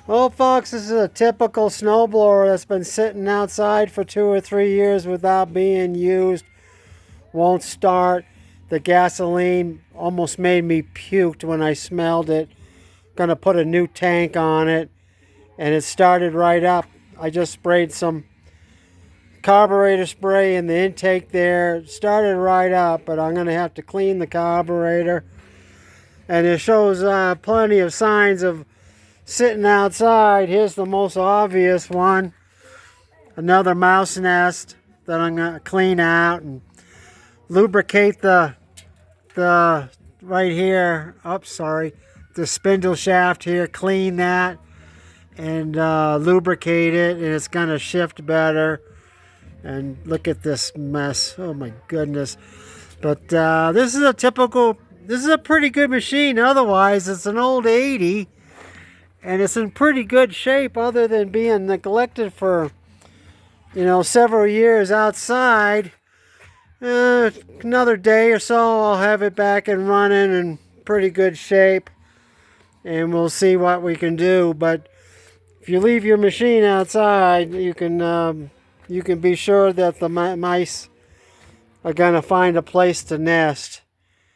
Well, folks, this is a typical snowblower that's been sitting outside for 2 or 3 years without being used. Won't start. The gasoline almost made me puked when I smelled it. Gonna put a new tank on it, and it started right up. I just sprayed some carburetor spray in the intake there. It started right up, but I'm gonna have to clean the carburetor. And it shows plenty of signs of sitting outside. Here's the most obvious one. Another mouse nest that I'm going to clean out and lubricate the right here. The spindle shaft here. Clean that and lubricate it, and it's going to shift better. And look at this mess. Oh my goodness. But this is a pretty good machine. Otherwise, it's an old 80. And it's in pretty good shape other than being neglected for, several years outside. Another day or so, I'll have it back and running in pretty good shape. And we'll see what we can do. But if you leave your machine outside, you can be sure that the mice are going to find a place to nest.